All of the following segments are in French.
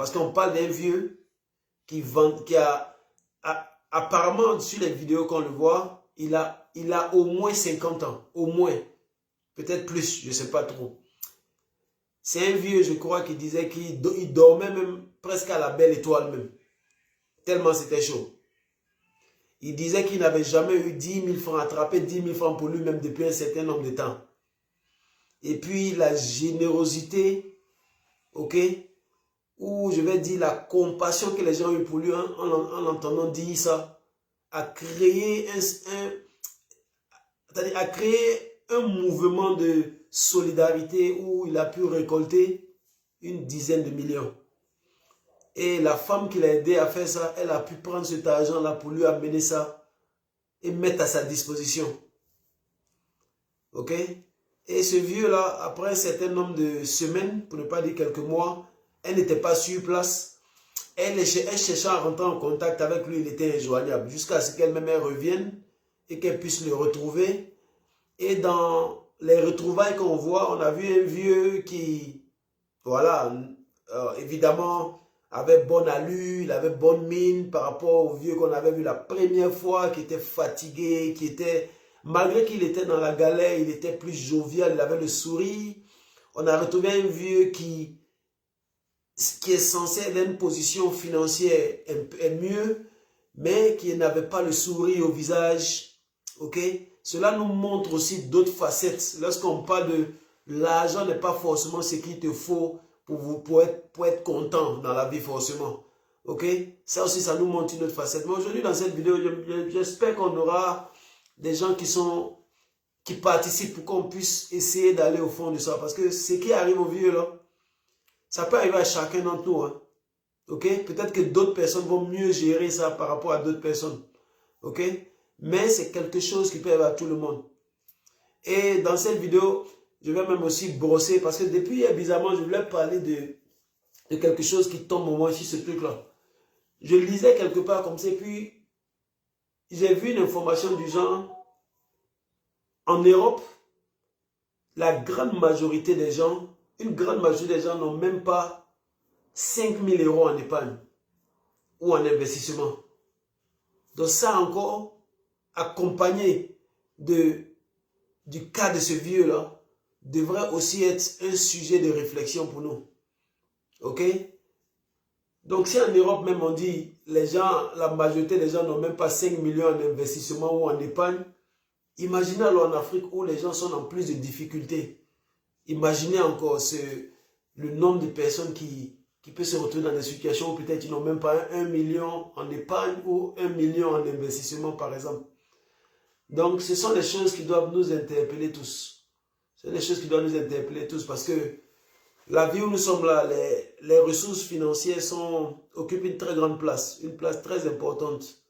Parce qu'on parle d'un vieux qui vend, qui a apparemment sur les vidéos qu'on le voit, il a au moins 50 ans. Au moins. Peut-être plus, je ne sais pas trop. C'est un vieux, je crois, qui disait qu'il dormait même presque à la belle étoile même. Tellement c'était chaud. Il disait qu'il n'avait jamais eu 10 000 francs, attrapé 10 000 francs pour lui-même depuis un certain nombre de temps. Et puis la générosité, ok, ou je vais dire la compassion que les gens ont eu pour lui en l'entendant dire ça, a créé un mouvement de solidarité où il a pu récolter une dizaine de millions. Et la femme qui l'a aidé à faire ça, elle a pu prendre cet argent-là pour lui amener ça et mettre à sa disposition. Ok? Et ce vieux-là, après un certain nombre de semaines, pour ne pas dire quelques mois, elle n'était pas sur place. Elle cherchait à rentrer en contact avec lui, il était injoignable. Jusqu'à ce qu'elle-même revienne et qu'elle puisse le retrouver. Et dans les retrouvailles qu'on voit, on a vu un vieux qui, voilà, évidemment, avait bonne allure, il avait bonne mine par rapport au vieux qu'on avait vu la première fois, qui était fatigué, qui était, malgré qu'il était dans la galère, il était plus jovial, il avait le sourire. On a retrouvé un vieux qui est censé être dans une position financière mieux, mais qui n'avait pas le sourire au visage, ok? Cela nous montre aussi d'autres facettes. Lorsqu'on parle de l'argent n'est pas forcément ce qu'il te faut pour être content dans la vie forcément. Ok? Ça aussi, ça nous montre une autre facette. Mais aujourd'hui, dans cette vidéo, j'espère qu'on aura des gens qui participent pour qu'on puisse essayer d'aller au fond de ça. Parce que ce qui arrive au vieux, là, ça peut arriver à chacun d'entre nous. Hein. Ok? Peut-être que d'autres personnes vont mieux gérer ça par rapport à d'autres personnes. Ok? Mais c'est quelque chose qui peut arriver à tout le monde. Et dans cette vidéo, je vais même aussi brosser, parce que depuis hier, bizarrement, je voulais parler de quelque chose qui tombe au moins sur ce truc-là. Je lisais quelque part comme ça, puis j'ai vu une information du genre, en Europe, la grande majorité des gens, une grande majorité des gens n'ont même pas 5 000 € en épargne ou en investissement. Donc ça encore, accompagné du cas de ce vieux-là, devrait aussi être un sujet de réflexion pour nous. Ok? Donc si en Europe même on dit, les gens, la majorité des gens n'ont même pas 5 millions en investissement ou en épargne, imaginez alors en Afrique où les gens sont en plus de difficultés. Imaginez encore le nombre de personnes qui peuvent se retrouver dans des situations où peut-être ils n'ont même pas 1 million en épargne ou 1 million en investissement par exemple. Donc ce sont des choses qui doivent nous interpeller tous. C'est des choses qui doivent nous interpeller tous parce que la vie où nous sommes là, les ressources financières occupent une très grande place, une place très importante.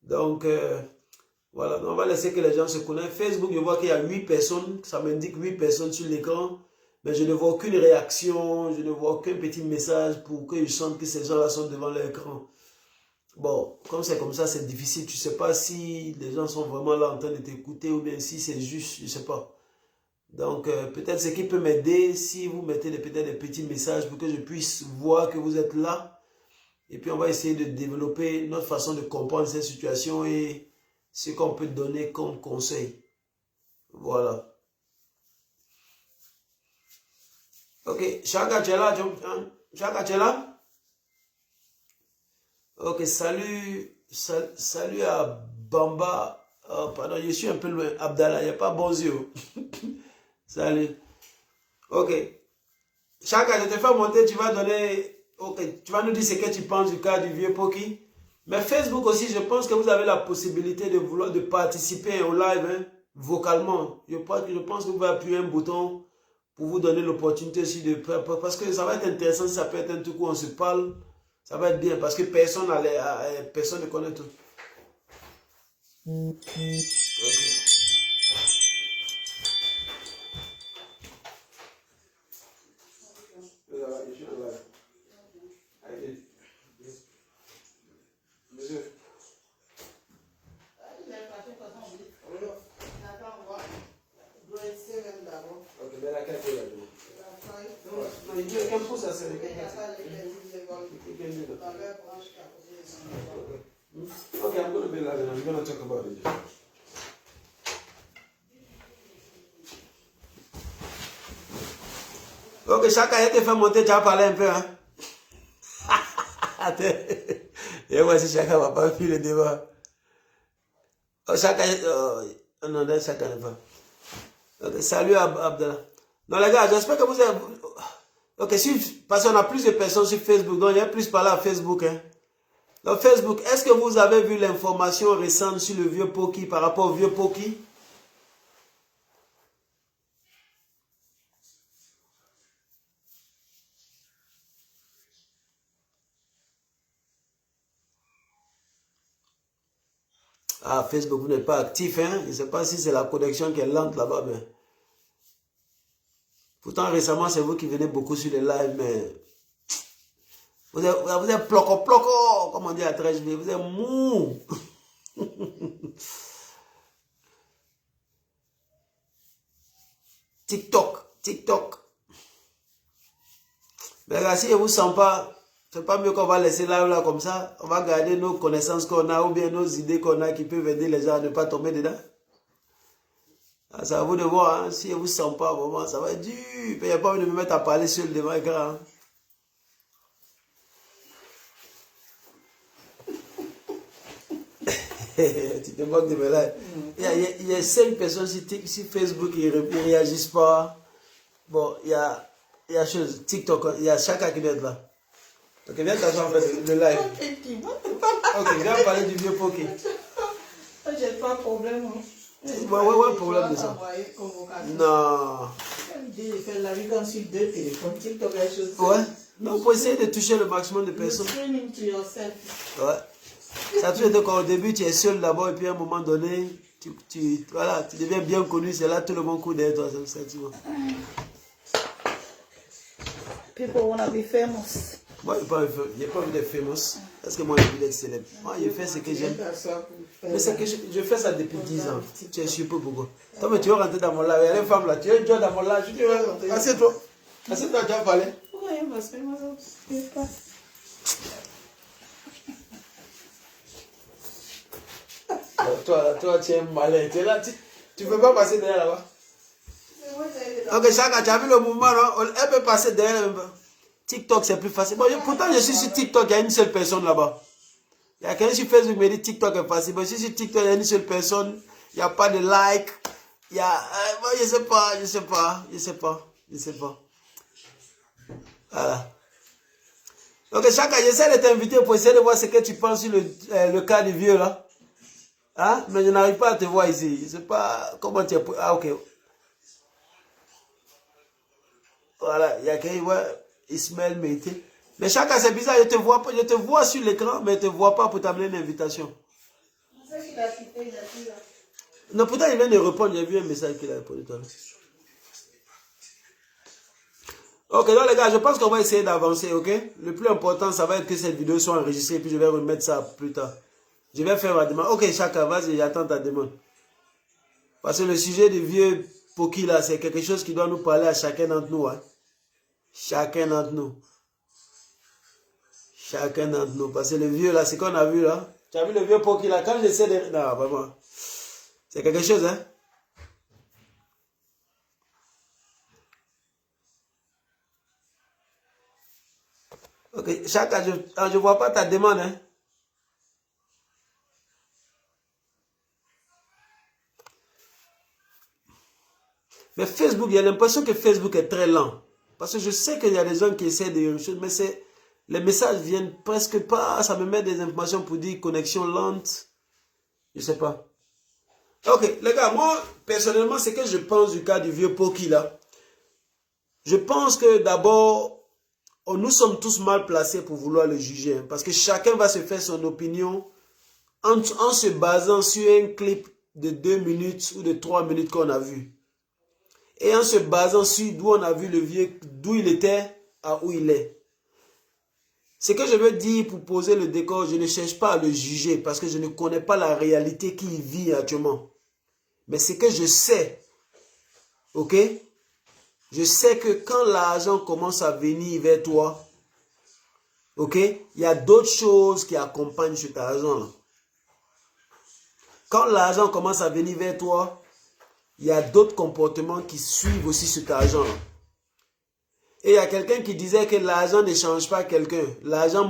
Donc, voilà, on va laisser que les gens se connaissent. Facebook, je vois qu'il y a 8 personnes, ça m'indique 8 personnes sur l'écran, mais je ne vois aucune réaction, je ne vois aucun petit message pour que je sente que ces gens-là sont devant l'écran. Bon, comme c'est comme ça, c'est difficile. Tu ne sais pas si les gens sont vraiment là en train de t'écouter ou bien si c'est juste, je ne sais pas. Donc, peut-être ce qui peut m'aider, si vous mettez peut-être des petits messages pour que je puisse voir que vous êtes là. Et puis, on va essayer de développer notre façon de comprendre cette situation et ce qu'on peut donner comme conseil. Voilà. Ok, Chaka, tu es là? Chaka, tu es là? Ok, salut à Bamba. Oh, pardon, je suis un peu loin. Abdallah, il n'y a pas bon yeux. Salut. Ok. Chaka, je te fais monter, tu vas donner... Ok, tu vas nous dire ce que tu penses du cas du vieux Poki. Mais Facebook aussi, je pense que vous avez la possibilité de participer au live, hein, vocalement. Je pense que vous pouvez appuyer un bouton pour vous donner l'opportunité aussi de... Parce que ça va être intéressant, si ça peut être un truc où on se parle. Ça va être bien, parce que personne ne connaît tout. Okay. we're gonna talk about it. Ok, chacun a été fait monter, tu as parlé un peu, hein? Et moi, si chacun va pas fuir le débat. Oh, chacun, non, chacun n'est pas. Okay, salut Abdallah. Non, les gars, j'espère que vous avez. Ok, parce qu'on a plus de personnes sur Facebook, donc il y a plus parlé à Facebook, hein. Donc, Facebook, est-ce que vous avez vu l'information récente sur le vieux Poki par rapport au vieux Poki? Ah, Facebook, vous n'êtes pas actif, hein? Je ne sais pas si c'est la connexion qui est lente là-bas, mais. Pourtant, récemment, c'est vous qui venez beaucoup sur les lives, mais. Vous êtes ploco, comme on dit à Trècheville, vous êtes mou. TikTok. Mais là, si je ne vous sens pas, c'est pas mieux qu'on va laisser là comme ça. On va garder nos connaissances qu'on a ou bien nos idées qu'on a qui peuvent aider les gens à ne pas tomber dedans. Ah, c'est à vous de voir, hein. Si je ne vous sens pas, vraiment, ça va être dur. Il n'y a pas envie de me mettre à parler seul devant l'écran. Hein. Tu te moques de me là. Il y a 5 personnes sur Facebook qui ne réagissent pas. Bon, il y a chose, TikTok, il y a chacun qui doit être là. Ok, viens t'asseoir en fait le live. Ok, viens parler du vieux Poki. J'ai pas de problème. Ouais, problème de ça. Non. L'idée de faire la rigueur sur 2 téléphones, TikTok, les choses. Ouais. Non, pour essayer de toucher le maximum de personnes. Streaming to yourself. Ouais. Ça a toujours été qu'au début, tu es seul d'abord et puis à un moment donné, voilà, tu deviens bien connu, c'est là tout le monde court derrière toi, c'est ça, tu vois. People wanna be famous. Moi, je n'ai pas envie d'être famous. Parce que moi, j'ai envie d'être célèbre. Moi, je fais ce que j'aime. Mais c'est que je fais ça depuis 10 ans. Tu es super pourquoi. Toi, mais tu vas rentrer dans mon live. Il y a une femme là. Tu es déjà dans mon live. Je dis, ouais, assieds-toi. Assieds-toi, tu vas parler. Oui, parce que moi, ça ne pas. Toi, tu es malin. Tu es là. Tu ne peux pas passer derrière là-bas. Ok, Chaka, tu as vu le mouvement, non? Elle peut passer derrière. TikTok, c'est plus facile. Bon, pourtant, je suis sur TikTok, il y a une seule personne là-bas. Il y a quelqu'un sur Facebook qui me dit TikTok est facile. Bon, je suis sur TikTok, il y a une seule personne. Il n'y a pas de like. Il y a. Bon, je sais pas. Voilà. Donc, Chaka, j'essaie de t'inviter pour essayer de voir ce que tu penses sur le cas du vieux là. Hein? Mais je n'arrive pas à te voir ici. Je ne sais pas comment tu es. Ah, ok. Voilà, il y a quelqu'un, ouais, Ismaël Mété. Mais Chaka, c'est bizarre, je te vois sur l'écran, mais je ne te vois pas pour t'amener une invitation. Non, pourtant, il vient de répondre, j'ai vu un message qu'il a répondu tout à l'heure. Ok, donc les gars, je pense qu'on va essayer d'avancer, ok? Le plus important, ça va être que cette vidéo soit enregistrée, puis je vais remettre ça plus tard. Je vais faire ma demande. Ok, Chaka, vas-y, j'attends ta demande. Parce que le sujet du vieux Poki, là, c'est quelque chose qui doit nous parler à chacun d'entre nous, hein? Chacun d'entre nous. Parce que le vieux, là, c'est qu'on a vu, là. Tu as vu le vieux Poki, là? Quand j'essaie de... Non, vraiment. C'est quelque chose, hein? Ok, Chaka, je vois pas ta demande, hein? Mais Facebook, j'ai l'impression que Facebook est très lent. Parce que je sais qu'il y a des gens qui essaient de choses, mais les messages viennent presque pas. Ça me met des informations pour dire connexion lente. Je sais pas. Ok, les gars, moi, personnellement, c'est que je pense du cas du vieux Poki là. Je pense que d'abord, nous sommes tous mal placés pour vouloir le juger. Hein, parce que chacun va se faire son opinion en se basant sur un clip de 2 minutes ou de 3 minutes qu'on a vu. Et en se basant sur d'où on a vu le vieux, d'où il était à où il est. Ce que je veux dire pour poser le décor, je ne cherche pas à le juger parce que je ne connais pas la réalité qu'il vit actuellement. Mais ce que je sais, ok? Je sais que quand l'argent commence à venir vers toi, ok? Il y a d'autres choses qui accompagnent cet argent-là. quand l'argent commence à venir vers toi, il y a d'autres comportements qui suivent aussi cet argent. Et il y a quelqu'un qui disait que l'argent ne change pas quelqu'un. L'argent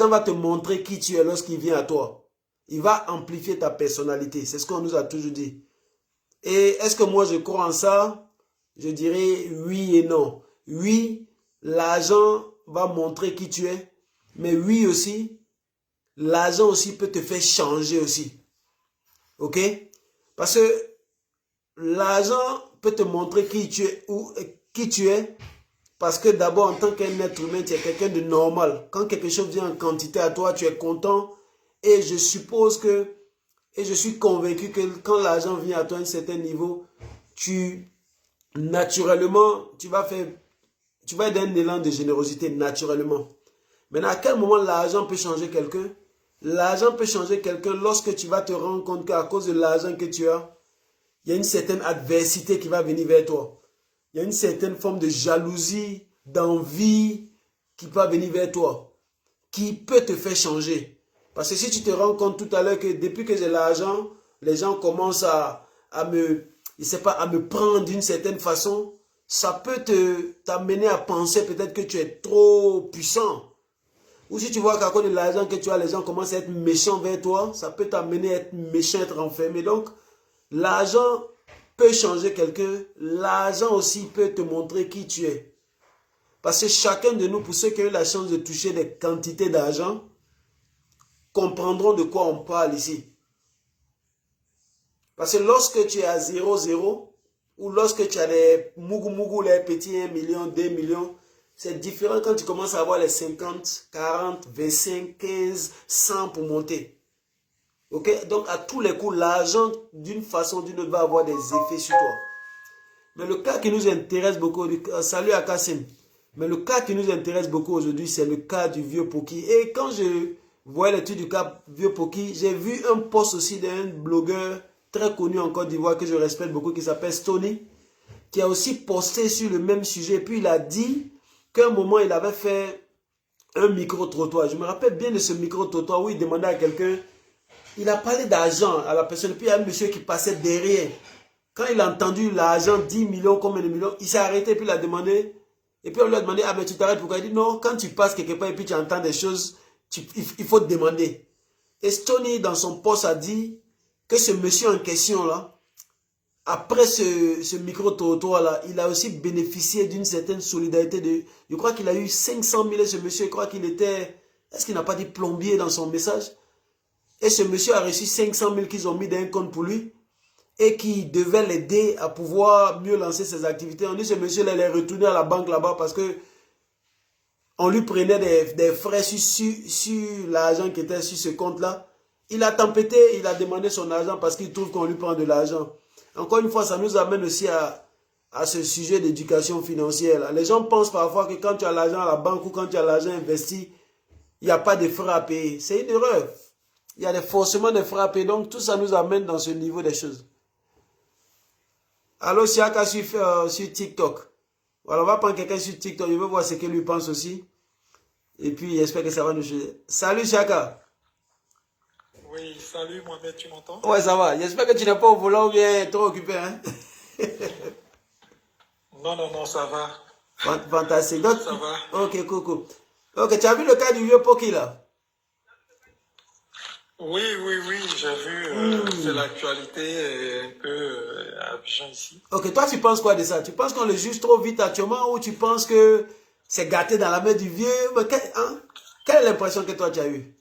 va te montrer qui tu es lorsqu'il vient à toi. Il va amplifier ta personnalité. C'est ce qu'on nous a toujours dit. Et est-ce que moi je crois en ça? Je dirais oui et non. Oui, l'argent va montrer qui tu es. Mais oui aussi, l'argent aussi peut te faire changer aussi. Ok? Parce que l'argent peut te montrer qui tu es ou qui tu es. Parce que d'abord, en tant qu'un être humain, tu es quelqu'un de normal. Quand quelque chose vient en quantité à toi, tu es content. Et je suppose que, et je suis convaincu que quand l'argent vient à toi à un certain niveau, naturellement, tu vas être d'un élan de générosité, naturellement. Maintenant, à quel moment l'argent peut changer quelqu'un? L'argent peut changer quelqu'un lorsque tu vas te rendre compte qu'à cause de l'argent que tu as, il y a une certaine adversité qui va venir vers toi. Il y a une certaine forme de jalousie, d'envie qui va venir vers toi, qui peut te faire changer. Parce que si tu te rends compte tout à l'heure que depuis que j'ai l'argent, les gens commencent à me prendre d'une certaine façon, ça peut t'amener à penser peut-être que tu es trop puissant. Ou si tu vois qu'à cause de l'argent que tu as, les gens commencent à être méchants vers toi, ça peut t'amener à être méchant, à être enfermé. Donc, l'argent peut changer quelqu'un. L'argent aussi peut te montrer qui tu es. Parce que chacun de nous, pour ceux qui ont eu la chance de toucher des quantités d'argent, comprendront de quoi on parle ici. Parce que lorsque tu es à 0,0, ou lorsque tu as les mougou, les petits 1 million, 2 millions, c'est différent quand tu commences à avoir les 50, 40, 25, 15, 100 pour monter. Ok? Donc, à tous les coups, l'argent, d'une façon ou d'une autre, va avoir des effets sur toi. Mais le cas qui nous intéresse beaucoup, salut à Kassim, mais le cas qui nous intéresse beaucoup aujourd'hui, c'est le cas du vieux Poki. Et quand je voyais l'étude du cas vieux Poki, j'ai vu un post aussi d'un blogueur très connu en Côte d'Ivoire que je respecte beaucoup, qui s'appelle Stony, qui a aussi posté sur le même sujet. Puis il a dit qu'à un moment, il avait fait un micro-trottoir. Je me rappelle bien de ce micro-trottoir où il demandait à quelqu'un, il a parlé d'argent à la personne. Puis il y a un monsieur qui passait derrière. Quand il a entendu l'argent, 10 millions, combien de millions, il s'est arrêté, puis il a demandé. Et puis on lui a demandé, ah mais tu t'arrêtes pourquoi? Il dit, non, quand tu passes quelque part et puis tu entends des choses, il faut te demander. Et Stony, dans son post, a dit que ce monsieur en question là, après ce micro-trottoir-là, il a aussi bénéficié d'une certaine solidarité. Je crois qu'il a eu 500 000 et ce monsieur, je crois qu'il était, est-ce qu'il n'a pas dit plombier dans son message? Et ce monsieur a reçu 500 000 qu'ils ont mis dans un compte pour lui et qui devait l'aider à pouvoir mieux lancer ses activités. On dit ce monsieur-là, il est retourné à la banque là-bas parce que on lui prenait des frais sur l'argent qui était sur ce compte-là. Il a tempêté, il a demandé son argent parce qu'il trouve qu'on lui prend de l'argent. Encore une fois, ça nous amène aussi à ce sujet d'éducation financière. Les gens pensent parfois que quand tu as l'argent à la banque ou quand tu as l'argent investi, il n'y a pas de frais à payer. C'est une erreur. Il y a forcément des frais à payer. Donc tout ça nous amène dans ce niveau des choses. Allô, Siaka sur TikTok. Voilà, on va prendre quelqu'un sur TikTok. Je veux voir ce qu'il lui pense aussi. Et puis, j'espère que ça va nous changer. Salut, Siaka. Oui, salut Mohamed, tu m'entends? Ouais, ça va. J'espère que tu n'es pas au volant ou bien trop occupé. Hein? Non, ça va. Fantastique. Donc, Ça va. ok, cool. Ok, tu as vu le cas du vieux Poki là? Oui, j'ai vu, c'est l'actualité un peu à Abidjan ici. Ok, toi tu penses quoi de ça? Tu penses qu'on le juge trop vite actuellement ou tu penses que c'est gâté dans la main du vieux? Mais quelle est l'impression que toi tu as eue?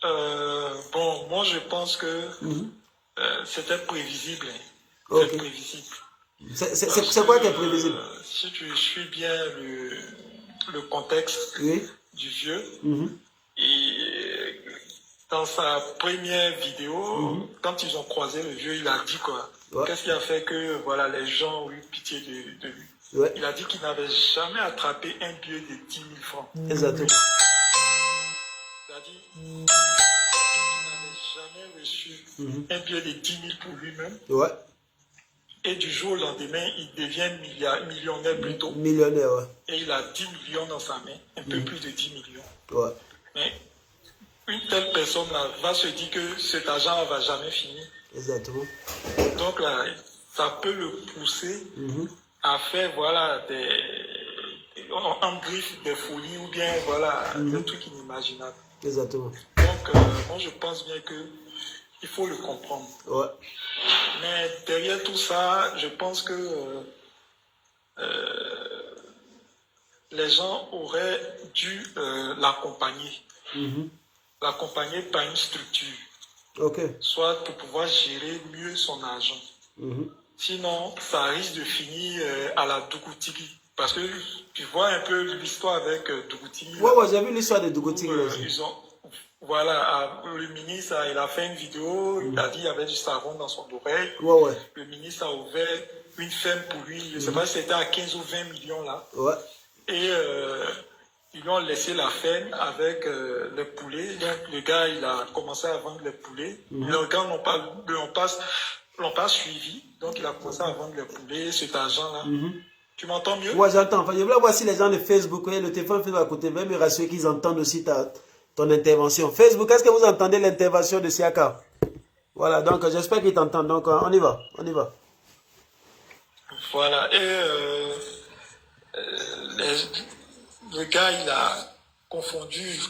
Bon, moi je pense que c'était prévisible. Ok. C'est prévisible. C'est quoi qui est prévisible? Si tu suis bien le contexte Oui. du vieux, et dans sa première vidéo, quand ils ont croisé le vieux, il a dit quoi? Ouais. Qu'est-ce qui a fait que voilà, les gens ont eu pitié de lui? Ouais. Il a dit qu'il n'avait jamais attrapé un billet de 10 000 francs. Exactement. Il a dit qu'il n'avait jamais reçu un billet de 10 000 pour lui-même. Ouais. Et du jour au lendemain, il devient millionnaire plutôt. Millionnaire, ouais. Et il a 10 millions dans sa main, un peu plus de 10 millions. Ouais. Mais une telle personne là, va se dire que cet argent ne va jamais finir. Exactement. Donc là, ça peut le pousser à faire voilà, en griffe des folies ou bien voilà, des trucs inimaginables. Exactement. Donc, moi je pense bien que il faut le comprendre. Ouais. Mais derrière tout ça, je pense que les gens auraient dû l'accompagner. L'accompagner par une structure. Ok. Soit pour pouvoir gérer mieux son argent. Sinon, ça risque de finir à la Dougoutigi. Parce que tu vois un peu l'histoire avec Dougoutigi. Ouais, ouais, j'ai vu l'histoire de Dougoutigi. Voilà, le ministre, il a fait une vidéo, il a dit qu'il y avait du savon dans son oreille. Ouais, ouais. Le ministre a ouvert une ferme pour lui, je ne sais pas si c'était à 15 ou 20 millions là. Ouais. Et ils lui ont laissé la ferme avec les poulets. Donc le gars, il a commencé à vendre les poulets. Les gars l'ont pas suivi. Donc il a commencé à vendre les poulets, cet argent-là. Tu m'entends mieux? Ouais, j'entends. Enfin, je voulais voir si les gens de Facebook, le téléphone Facebook à côté, même me rassurer qu'ils entendent aussi ton intervention. Facebook, est-ce que vous entendez l'intervention de Siaka? Voilà, donc j'espère qu'ils t'entendent. Donc on y va, on y va. Voilà, et le gars, il a confondu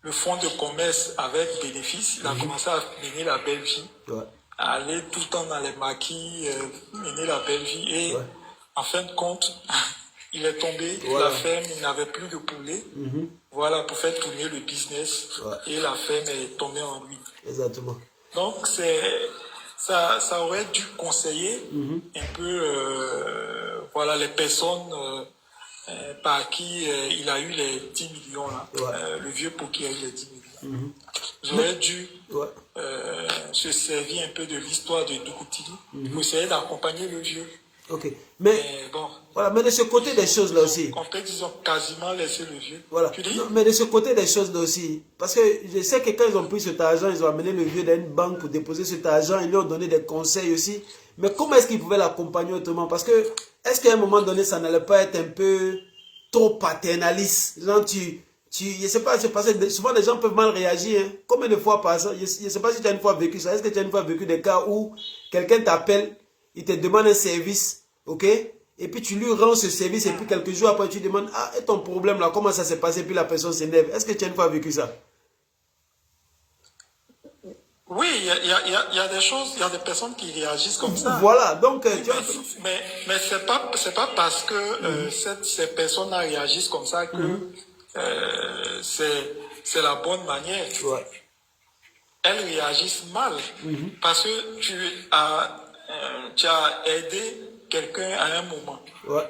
le fonds de commerce avec bénéfice. Il a commencé à mener la belle vie, à aller tout le temps dans les maquis, mener la belle vie. Et en fin de compte, il est tombé, la ferme, il n'avait plus de poulet. Voilà, pour faire tourner le business. Et la ferme est tombée en ruine. Exactement. Donc, ça aurait dû conseiller un peu voilà, les personnes par qui il a eu les 10 millions. Là. Le vieux pour qui il a eu les 10 millions. J'aurais dû se servir un peu de l'histoire de Dougoutigi pour essayer d'accompagner le vieux. Ok. Mais bon, voilà, mais de ce côté des choses là aussi. En fait, ils ont quasiment laissé le vieux. Voilà. Tu dis? Non, mais de ce côté des choses là aussi. Parce que je sais que quand ils ont pris cet argent, ils ont amené le vieux dans une banque pour déposer cet argent. Ils lui ont donné des conseils aussi. Mais comment est-ce qu'ils pouvaient l'accompagner autrement? Parce que, est-ce qu'à un moment donné, ça n'allait pas être un peu trop paternaliste? Genre, je sais pas, c'est parce que souvent les gens peuvent mal réagir. Hein. Combien de fois par ça? Je sais pas si tu as une fois vécu ça. Est-ce que tu as une fois vécu des cas où quelqu'un t'appelle, il te demande un service, ok? Et puis tu lui rends ce service et puis quelques jours après tu demandes, ah, et ton problème là, comment ça s'est passé? Puis la personne s'énerve. Est-ce que tu as une fois vécu ça? Oui, il y a des choses, il y a des personnes qui réagissent comme ça. Voilà, donc... mais c'est pas parce que ces personnes-là réagissent comme ça que c'est la bonne manière. Elles réagissent mal parce que tu as aidé quelqu'un à un moment.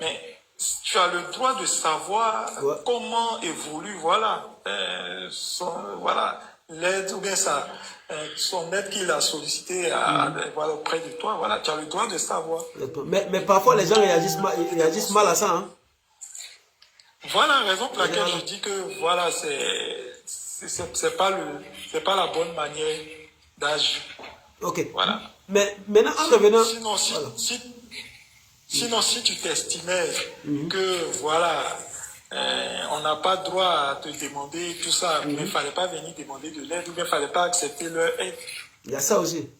Mais tu as le droit de savoir comment évolue, voilà, l'aide ou bien son aide qu'il a sollicité voilà, auprès de toi. Voilà, tu as le droit de savoir. Mais parfois les gens réagissent mal à ça. Hein? Voilà la raison pour laquelle je dis que voilà, c'est pas la bonne manière d'agir. Ok. Voilà. Mais maintenant, en revenant... Sinon, si tu t'estimais que, voilà, on n'a pas droit à te demander tout ça, mais il ne fallait pas venir demander de l'aide, ou bien il ne fallait pas accepter leur aide. Il y a ça aussi.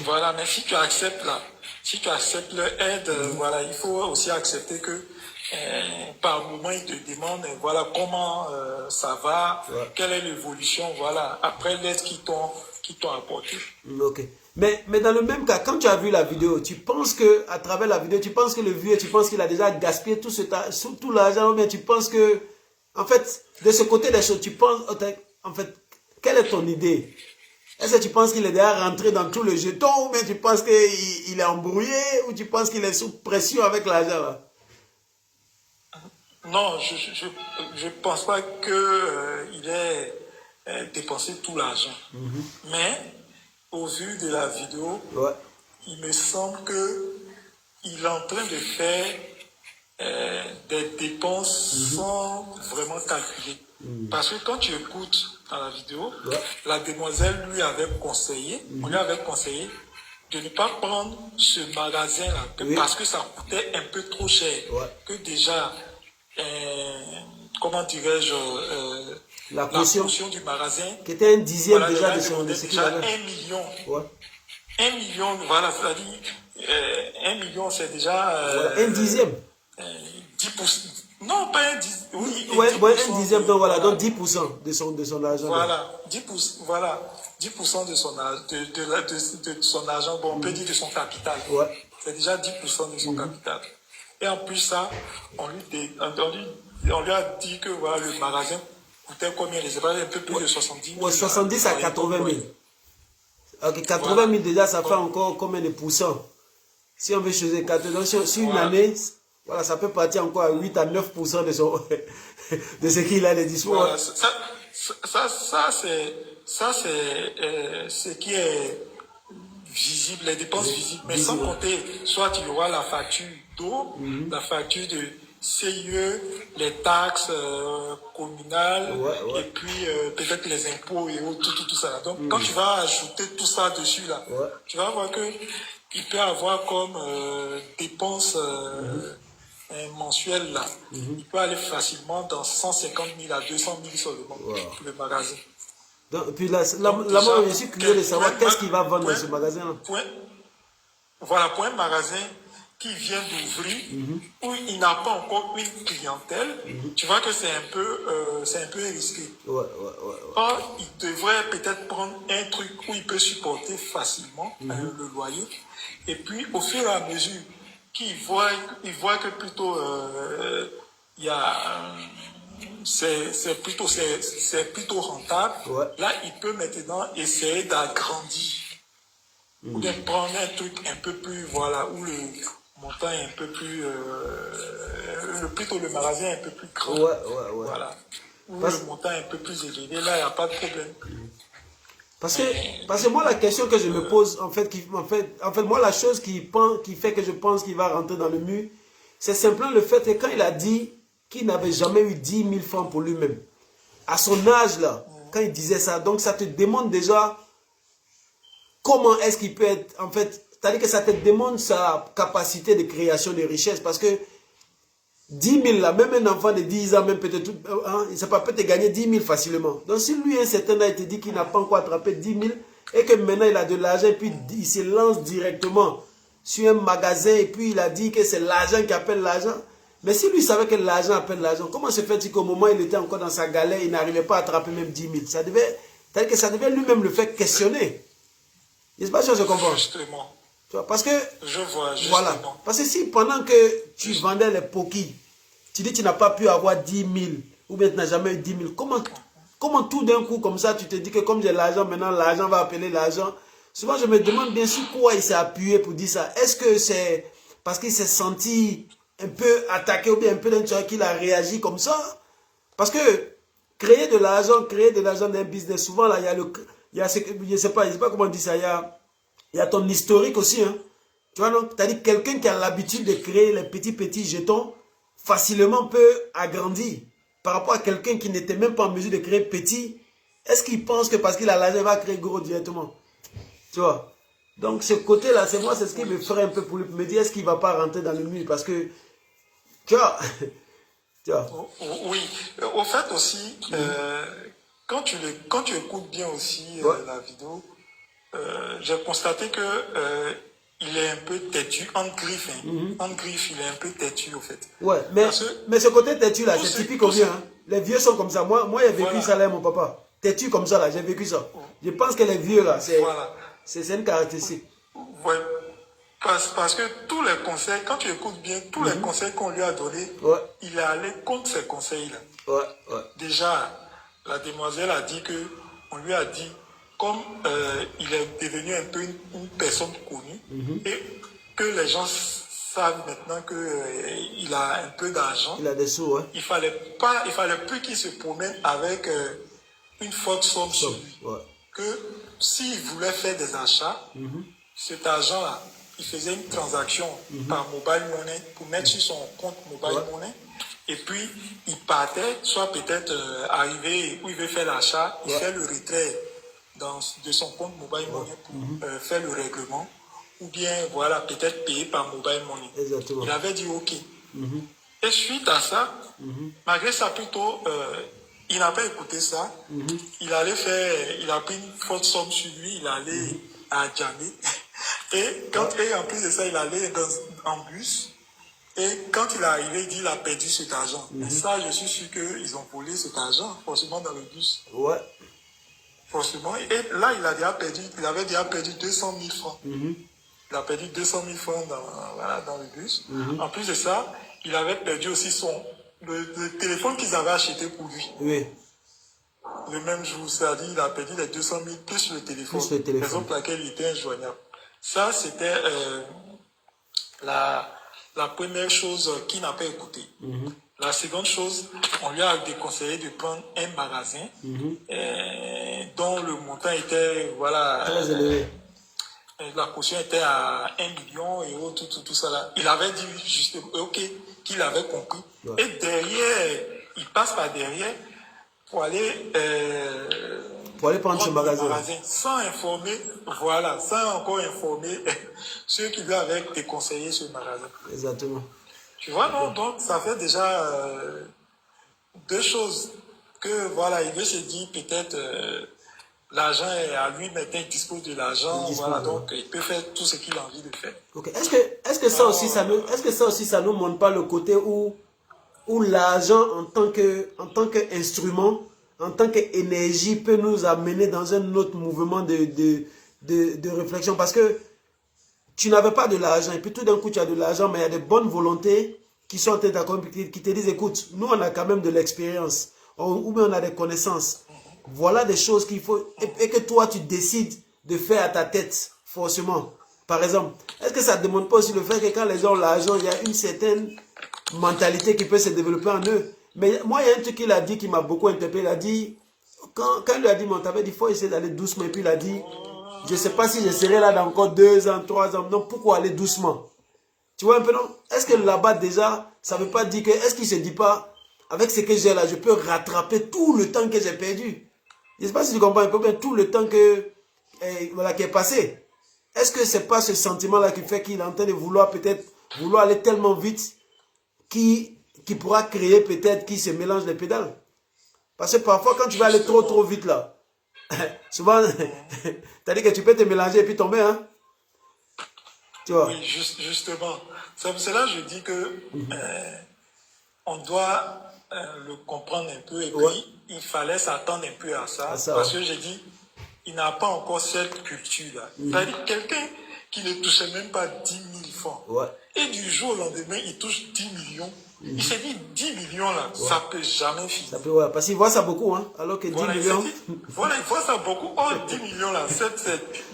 Voilà, mais si tu acceptes leur aide, voilà, il faut aussi accepter que par moment, ils te demandent, voilà, comment ça va, quelle est l'évolution, voilà, après l'aide qu'ils t'ont apporté. Ok. Mais dans le même cas, quand tu as vu la vidéo, tu penses que, à travers la vidéo, tu penses que le vieux, tu penses qu'il a déjà gaspillé tout l'argent, ou bien tu penses que, en fait, de ce côté des choses, tu penses, en fait, quelle est ton idée? Est-ce que tu penses qu'il est déjà rentré dans tout le jeton, ou bien tu penses qu'il est embrouillé, ou tu penses qu'il est sous pression avec l'argent là? Non, je pense pas qu'il ait dépensé tout l'argent. Mais, au vu de la vidéo, il me semble qu'il est en train de faire des dépenses sans vraiment calculer. Parce que quand tu écoutes dans la vidéo, la demoiselle lui avait conseillé, on lui avait conseillé de ne pas prendre ce magasin-là, parce que ça coûtait un peu trop cher. Que déjà, comment dirais-je, la caution du magasin. Qui était un dixième voilà, déjà de ce déjà qu'il avait. 1 million. Ouais. 1 million, voilà, c'est-à-dire 1 million, c'est déjà... Voilà, un dixième. 10%. Non, pas un dixième. Oui, ouais, un dixième, donc voilà, donc 10% de son argent. Voilà, 10%, voilà, 10% de son, de son argent, bon, on peut dire de son capital. Ouais. C'est déjà 10% de son capital. Et en plus, ça, on lui a dit que voilà, le magasin coûtait combien? Je sais pas, un peu plus de 70 000. Ouais, 70 à 80 000. Ok, 80 000 déjà, ça fait encore combien de pourcents? Si on veut choisir 80, sur une année, voilà, ça peut partir encore à 8 à 9% de, de ce qu'il a de disponible. Voilà, ça c'est ce qui est visible, les dépenses visibles, mais sans compter, soit il y aura la facture d'eau, la facture de CIE, les taxes communales, et puis peut-être les impôts et tout ça. Donc quand tu vas ajouter tout ça dessus là, tu vas voir que il peut avoir comme dépenses mensuelles là, il peut aller facilement dans 150 000 à 200 000 seulement pour le magasin. Donc, puis là, moi, je suis curieux de savoir qu'est-ce qu'il va vendre dans ce magasin-là. Voilà, pour un magasin qui vient d'ouvrir, où il n'a pas encore une clientèle, tu vois que c'est un peu risqué. Or, il devrait peut-être prendre un truc où il peut supporter facilement le loyer. Et puis, au fur et à mesure qu'il voit que plutôt il y a... c'est plutôt rentable. Là, il peut maintenant essayer d'agrandir. Ou de prendre un truc un peu plus, voilà, où le montant est un peu plus... plutôt le magasin est un peu plus grand. Voilà. Où le montant est un peu plus élevé, là, il n'y a pas de problème. Parce que moi, la question que je me pose, en fait, moi, la chose qui fait que je pense qu'il va rentrer dans le mur, c'est simplement le fait que quand il a dit qu'il n'avait jamais eu 10 000 francs pour lui-même, à son âge, là, quand il disait ça, donc ça te demande déjà comment est-ce qu'il peut être, en fait, c'est-à-dire que ça te demande sa capacité de création de richesse, parce que 10 000 là, même un enfant de 10 ans, même peut-être, hein, il ne sait pas, peut te gagner 10 000 facilement. Donc si lui, un certain âge, il te dit qu'il n'a pas encore attrapé 10 000 et que maintenant il a de l'argent et puis il se lance directement sur un magasin et puis il a dit que c'est l'argent qui appelle l'argent. Mais si lui savait que l'argent appelle l'argent, comment se fait-il qu'au moment où il était encore dans sa galère, il n'arrivait pas à attraper même 10 000? C'est-à-dire que ça devait lui-même le faire questionner. Je ne sais pas si je comprends. Justement. Tu vois, parce que, je vois, justement. Voilà. Parce que si pendant que tu vendais les pokis, tu dis que tu n'as pas pu avoir 10 000, ou bien tu n'as jamais eu 10 000, comment tout d'un coup, comme ça, tu te dis que comme j'ai l'argent, maintenant l'argent va appeler l'argent? Souvent, je me demande bien sur quoi il s'est appuyé pour dire ça. Est-ce que c'est parce qu'il s'est senti un peu attaqué, ou bien un peu d'un truc qu'il a réagi comme ça? Parce que créer de l'argent dans un business, souvent, là, il y a je sais pas comment on dit ça, il y a ton historique aussi, hein. Tu vois, non? C'est-à-dire quelqu'un qui a l'habitude de créer les petits jetons, facilement peut agrandir par rapport à quelqu'un qui n'était même pas en mesure de créer petit. Est-ce qu'il pense que parce qu'il a l'argent, il va créer gros directement? Tu vois? Donc ce côté-là, c'est ce qui me ferait un peu pour me dire, est-ce qu'il ne va pas rentrer dans le mur? Parce que, tu vois, Oui, au fait aussi, quand tu écoutes bien aussi la vidéo, j'ai constaté que il est un peu têtu, en griffe. En griffe, il est un peu têtu, au fait. Ouais, mais ce côté têtu là, c'est typique au vieux. Hein. Les vieux sont comme ça. Moi j'ai vécu ça là, mon papa. Têtu comme ça là, j'ai vécu ça. Je pense que les vieux là, c'est une caractéristique. Ouais. Parce que tous les conseils, quand tu écoutes bien, tous les conseils qu'on lui a donnés, il est allé contre ces conseils-là. Déjà, la demoiselle a dit que, on lui a dit, comme il est devenu un peu une personne connue, et que les gens savent maintenant qu'il a un peu d'argent, il a des sous, il fallait plus qu'il se promène avec une forte somme sur lui. Que s'il voulait faire des achats, cet argent-là, il faisait une transaction par mobile money pour mettre sur son compte mobile money. Et puis, il partait, soit peut-être arrivé où il veut faire l'achat, il fait le retrait de son compte mobile money pour faire le règlement, ou bien, voilà, peut-être payer par mobile money. Exactement. Il avait dit OK. Et suite à ça, Malgré ça, plutôt, il n'a pas écouté ça. Il a pris une forte somme sur lui, il allait à Djamé. Et en plus de ça, il allait en bus. Et quand il est arrivé, il dit qu'il a perdu cet argent. Et ça, je suis sûr qu'ils ont volé cet argent, forcément, dans le bus. Ouais. Forcément. Et là, il avait déjà perdu 200 000 francs. Il a perdu 200 000 francs dans le bus. En plus de ça, il avait perdu aussi le téléphone qu'ils avaient acheté pour lui. Oui. Le même jour, c'est-à-dire il a perdu les 200 000 plus le téléphone. Raison pour laquelle il était injoignable. Ça, c'était la première chose qu'il n'a pas écouté. La seconde chose, on lui a déconseillé de prendre un magasin dont le montant était, voilà, très élevé. La caution était à 1 million et tout ça là. Il avait dit justement, ok, qu'il avait compris. Ouais. Et derrière, il passe par derrière pour aller prendre ce magasin. Sans informer, voilà, sans encore informer ceux qui lui avaient déconseillé ce magasin. Exactement. Tu vois, non, donc ça fait déjà deux choses que, voilà, il veut se dire peut-être l'argent est à lui, maintenant il dispose de l'argent, voilà, donc il peut faire tout ce qu'il a envie de faire. Okay. Est-ce que ça aussi, ça nous montre pas le côté où l'argent en tant qu'instrument, en tant qu'énergie peut nous amener dans un autre mouvement de réflexion, parce que tu n'avais pas de l'argent et puis tout d'un coup tu as de l'argent, mais il y a des bonnes volontés qui sont en train d'accomplir, qui te disent écoute, nous on a quand même de l'expérience ou bien on a des connaissances. Voilà des choses qu'il faut et que toi tu décides de faire à ta tête forcément. Par exemple, est-ce que ça ne demande pas aussi le fait que quand les gens ont l'argent, il y a une certaine mentalité qui peut se développer en eux. Mais moi, il y a un truc qu'il a dit qui m'a beaucoup interpellé. Il a dit, quand il lui a dit, mon t'avais dit, il faut essayer d'aller doucement. Et puis il a dit, je ne sais pas si je serai là dans encore 2 ans, 3 ans. Donc pourquoi aller doucement? Tu vois un peu, non? Est-ce que là-bas déjà, ça ne veut pas dire que, est-ce qu'il ne se dit pas, avec ce que j'ai là, je peux rattraper tout le temps que j'ai perdu? Je ne sais pas si tu comprends un peu bien, tout le temps voilà, qui est passé. Est-ce que ce n'est pas ce sentiment-là qui fait qu'il est en train de vouloir aller tellement vite qui pourra créer peut-être qu'il se mélange les pédales? Parce que parfois quand tu vas aller trop vite là, souvent, tu as dit que tu peux te mélanger et puis tomber, hein? Tu vois? Oui, justement. C'est pour cela que je dis que on doit le comprendre un peu et puis il fallait s'attendre un peu à ça parce que j'ai dit, il n'a pas encore cette culture-là. C'est-à-dire quelqu'un qui ne touchait même pas 10 000 francs. Et du jour au lendemain, il touche 10 millions. Il s'est dit 10 millions là, ça ne peut jamais finir. Parce qu'il voit ça beaucoup, hein, alors que 10 millions... Voilà, il voit ça beaucoup. Oh, 10 millions là,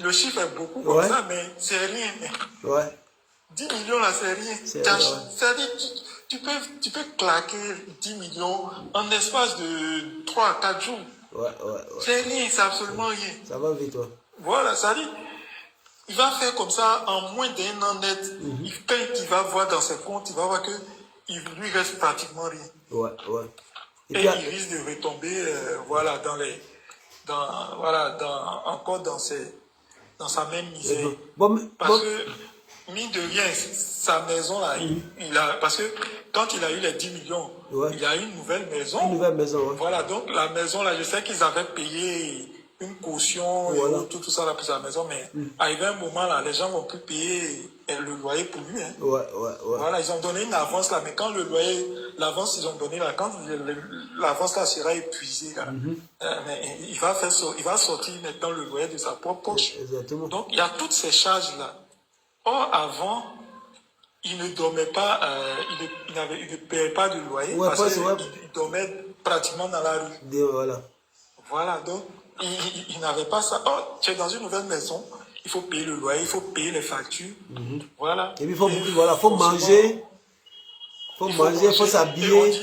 le chiffre est beaucoup comme ça, mais c'est rien. 10 millions là, c'est rien. C'est-à-dire, tu peux claquer 10 millions en espace de 3 à 4 jours. C'est rien, c'est absolument rien. Ça va vite, toi. Voilà, ça dit, il va faire comme ça en moins d'1 an net. Quand il va voir dans ses comptes, il va voir que il lui reste pratiquement rien. Et puis, il risque de retomber, voilà, encore dans sa même misère. Parce que, mine de rien, sa maison là, parce que quand il a eu les 10 millions, il a eu une nouvelle maison. Voilà, donc la maison là, je sais qu'ils avaient payé une caution et tout ça là pour sa maison, mais arrivé un moment là, les gens vont plus payer le loyer pour lui. Hein. Voilà, ils ont donné une avance là, mais quand l'avance ils ont donné là, quand l'avance là sera épuisée là, mais il va sortir maintenant le loyer de sa propre poche. Exactement. Donc il y a toutes ces charges là. Or avant, il ne dormait pas, il ne payait pas de loyer parce qu'il dormait pratiquement dans la rue. Voilà, donc il n'avait pas ça. Oh, tu es dans une nouvelle maison, il faut payer le loyer, il faut payer les factures. Voilà. Et puis faut manger, il faut s'habiller.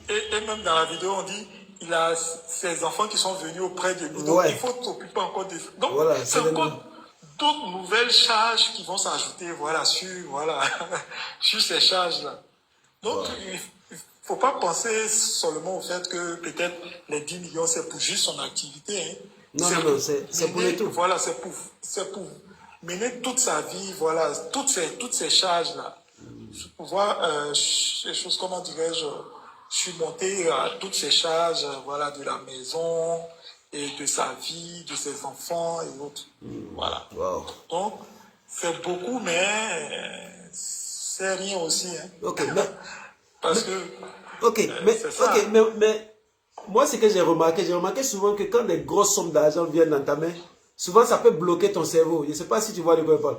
Et même dans la vidéo, on dit il a ses enfants qui sont venus auprès de lui. Donc il faut s'occuper encore des. Donc c'est encore d'autres nouvelles charges qui vont s'ajouter sur ces charges-là. Donc il ne faut pas penser seulement au fait que peut-être les 10 millions c'est pour juste son activité. Hein. Non, c'est pour les tout. Voilà, c'est pour mener toute sa vie, voilà, toutes ces charges-là. Pour pouvoir, ces choses, comment dirais-je, surmonter toutes ces charges, voilà, de la maison et de sa vie, de ses enfants et autres. Voilà. Wow. Donc, c'est beaucoup, mais c'est rien aussi. Hein. Ok, mais, Parce que c'est ça. Mais moi, ce que j'ai remarqué souvent que quand des grosses sommes d'argent viennent dans ta main, souvent ça peut bloquer ton cerveau. Je ne sais pas si tu vois de quoi je parle.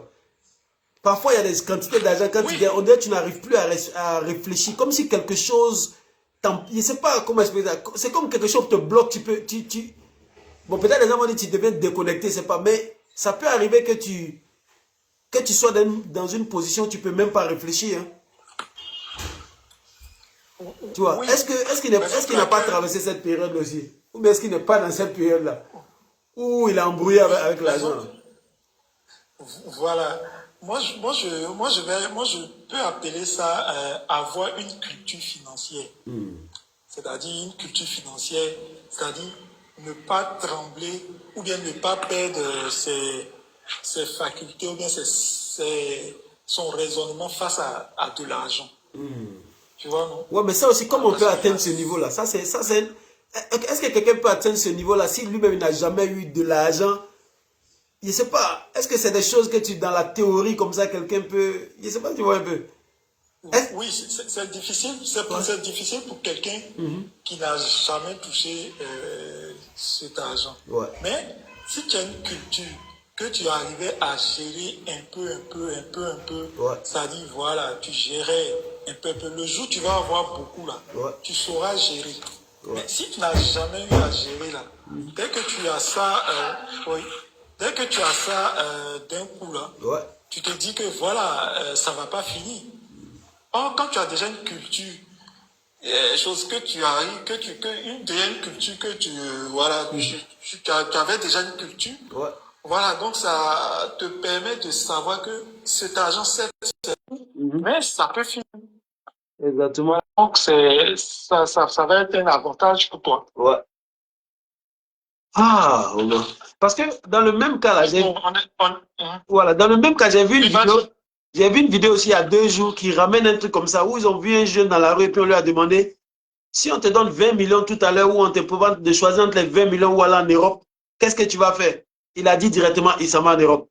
Parfois, il y a des quantités d'argent, quand tu gagnes, on dirait que tu n'arrives plus à réfléchir, comme si quelque chose, je ne sais pas comment expliquer ça, c'est comme quelque chose te bloque, bon, peut-être les gens vont dire que tu deviens déconnecté, c'est pas, mais ça peut arriver que tu sois dans une position où tu ne peux même pas réfléchir. Hein. Tu vois, Oui. est-ce qu'il n'a pas traversé cette période aussi? Ou bien est-ce qu'il n'est pas dans cette période-là? Où il a embrouillé avec l'argent? Voilà. Moi, je peux appeler ça avoir une culture financière. C'est-à-dire une culture financière, c'est-à-dire ne pas trembler ou bien ne pas perdre ses facultés ou bien son raisonnement face à de l'argent. Tu vois, non? Ouais, mais ça aussi, comment on peut atteindre ce niveau-là? Est-ce que quelqu'un peut atteindre ce niveau-là si lui-même n'a jamais eu de l'argent? Je ne sais pas. Est-ce que c'est des choses que dans la théorie, comme ça, quelqu'un peut... Je ne sais pas, tu vois un peu. Oui, c'est difficile. C'est difficile pour quelqu'un qui n'a jamais touché cet argent. Ouais. Mais si tu as une culture que tu arrivais à gérer un peu, ouais. c'est-à-dire, voilà, tu gérais un peu. Le jour où tu vas avoir beaucoup, là, ouais. tu sauras gérer. Ouais. Mais si tu n'as jamais eu à gérer, là, dès que tu as ça, dès que tu as ça d'un coup, là, ouais. tu te dis que, voilà, ça ne va pas finir. Or, quand tu as déjà une culture, chose que tu arrives, une culture que tu, voilà, tu avais déjà une culture, ouais. Voilà, donc ça te permet de savoir que cet argent, mais ça peut finir. Exactement. Donc, ça va être un avantage pour toi. Ouais. Ah, non. Parce que dans le même cas, là, voilà, dans le même cas, j'ai vu une vidéo. J'ai vu une vidéo aussi il y a 2 jours qui ramène un truc comme ça, où ils ont vu un jeune dans la rue et puis on lui a demandé si on te donne 20 millions tout à l'heure, ou on te propose de choisir entre les 20 millions ou aller en Europe, qu'est-ce que tu vas faire? Il a dit directement, il s'en va en Europe.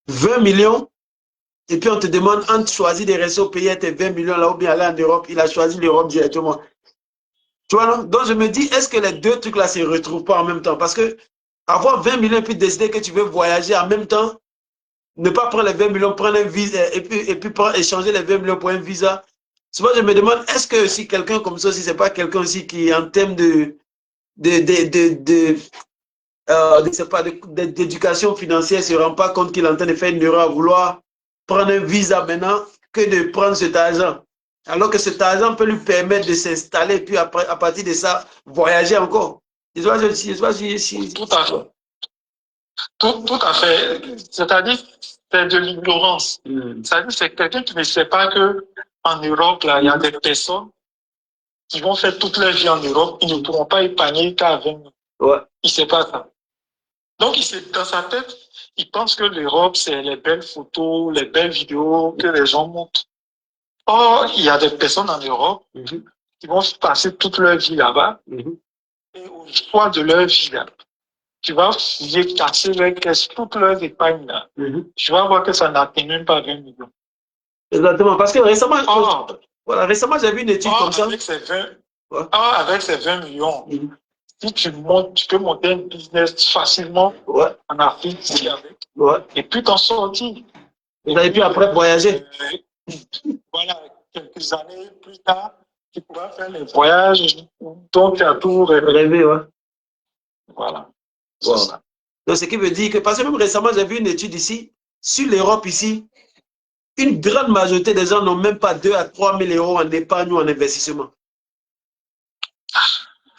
20 millions, et puis on te demande entre choisir des réseaux, payer tes 20 millions là ou bien aller en Europe. Il a choisi l'Europe directement. Tu vois, non? Donc je me dis, est-ce que les deux trucs là se retrouvent pas en même temps? Parce que avoir 20 millions et puis décider que tu veux voyager en même temps, ne pas prendre les 20 millions, prendre un visa et puis échanger les 20 millions pour un visa. Souvent, je me demande, est-ce que si quelqu'un comme ça, si c'est pas quelqu'un aussi qui, en termes d'éducation financière, ne se rend pas compte qu'il est en train de faire une erreur à vouloir prendre un visa maintenant que de prendre cet argent. Alors que cet argent peut lui permettre de s'installer et puis après, à partir de ça, voyager encore. Tout à fait. Tout à fait. C'est-à-dire, c'est de l'ignorance. C'est-à-dire, c'est quelqu'un qui ne sait pas que en Europe, là, il y a des personnes qui vont faire toute leur vie en Europe, ils ne pourront pas épargner qu'à 20 ans. Ouais. Il ne sait pas ça. Donc, dans sa tête, il pense que l'Europe, c'est les belles photos, les belles vidéos que les gens montrent. Or, il y a des personnes en Europe qui vont passer toute leur vie là-bas, et au choix de leur vie là, tu vas fouiller, casser leur caisse, toute leur épargne là. Tu vas voir que ça n'atteint même pas 20 millions. Exactement, parce que récemment, récemment j'ai vu une étude comme ça. Avec ces 20 millions, si tu montes, tu peux monter un business facilement en Afrique avec, et puis t'en sortir. Et puis après voyager. Voilà, quelques années plus tard, tu pourras faire les voyages dont tu as tout rêvé. Voilà. Wow. Donc, ce qui veut dire que, parce que même récemment, j'ai vu une étude ici, sur l'Europe ici, une grande majorité des gens n'ont même pas 2 à 3 000 euros en épargne ou en investissement.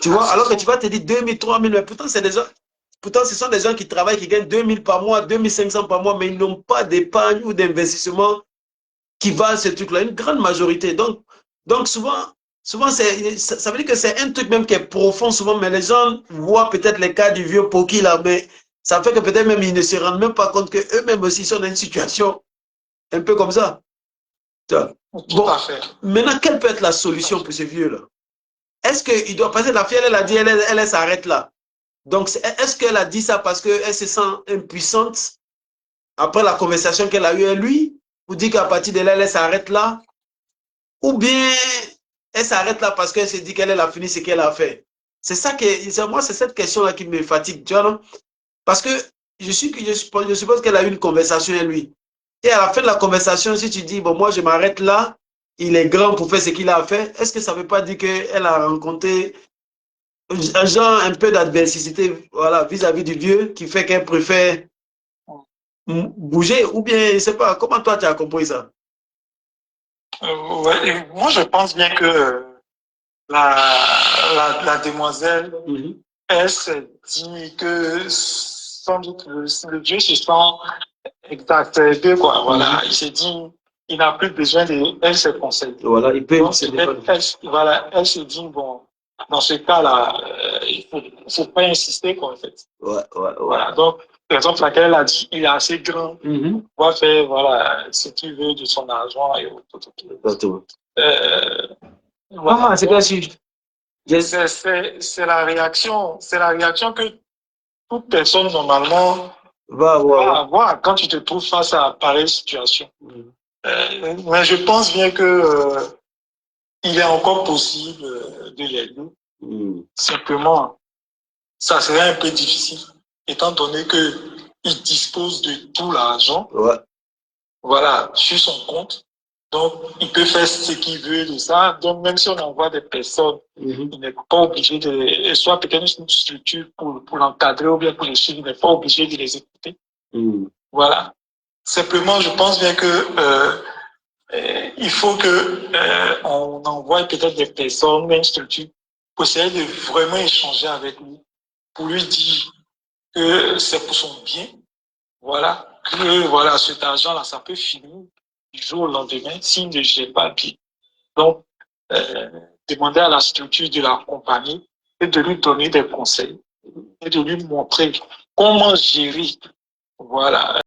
Tu vois, alors que tu vas te dire 2 000, 3 000, mais pourtant, ce sont des gens qui travaillent, qui gagnent 2 000 par mois, 2 500 par mois, mais ils n'ont pas d'épargne ou d'investissement qui valent ce truc-là, une grande majorité. Donc souvent ça veut dire que c'est un truc même qui est profond souvent, mais les gens voient peut-être les cas du vieux Poki là, mais ça fait que peut-être même ils ne se rendent même pas compte qu'eux-mêmes aussi sont dans une situation un peu comme ça. Tout à fait. Maintenant, quelle peut être la solution pour ce vieux-là? Est-ce qu'il doit passer la fille, elle a dit, elle s'arrête là. Donc, est-ce qu'elle a dit ça parce qu'elle se sent impuissante après la conversation qu'elle a eue avec lui, pour dire qu'à partir de là, elle s'arrête là? Ou bien elle s'arrête là parce qu'elle se dit qu'elle a fini ce qu'elle a fait? C'est ça que, moi, c'est cette question-là qui me fatigue, tu vois, non? Parce que je suppose qu'elle a eu une conversation avec lui. Et à la fin de la conversation, si tu dis, bon, moi, je m'arrête là, il est grand pour faire ce qu'il a fait, est-ce que ça ne veut pas dire qu'elle a rencontré un genre un peu d'adversité, voilà, vis-à-vis du vieux, qui fait qu'elle préfère bouger? Ou bien, je ne sais pas, comment toi tu as compris ça? Ouais, moi, je pense bien que la demoiselle, elle s'est dit que sans doute le Dieu se sent exacerbé, quoi. Voilà, il s'est dit, il n'a plus besoin de elle, ses conseils. Voilà, il peut. Donc, voilà, elle se dit, bon, dans ce cas-là, il faut pas insister, quoi, en fait. Voilà, donc, par exemple, laquelle elle a dit, il est assez grand, va faire, voilà, ce qu'il veut de son argent et tout. Voilà, c'est bien sûr. C'est la réaction que toute personne normalement va avoir quand tu te trouves face à pareille situation. Mais je pense bien que il est encore possible de l'aider. Simplement, ça serait un peu difficile, étant donné que il dispose de tout l'argent, voilà, sur son compte. Donc, il peut faire ce qu'il veut de ça. Donc, même si on envoie des personnes, il n'est pas obligé de, soit peut-être une structure pour l'encadrer ou bien pour les suivre, il n'est pas obligé de les écouter. Voilà. Simplement, je pense bien que il faut que on envoie peut-être des personnes, une structure, pour essayer de vraiment échanger avec lui, pour lui dire que c'est pour son bien. Voilà. Que voilà, cet argent-là, ça peut finir du jour au lendemain s'il ne gère pas bien. Donc, demander à la structure de l'accompagner et de lui donner des conseils et de lui montrer comment gérer, voilà,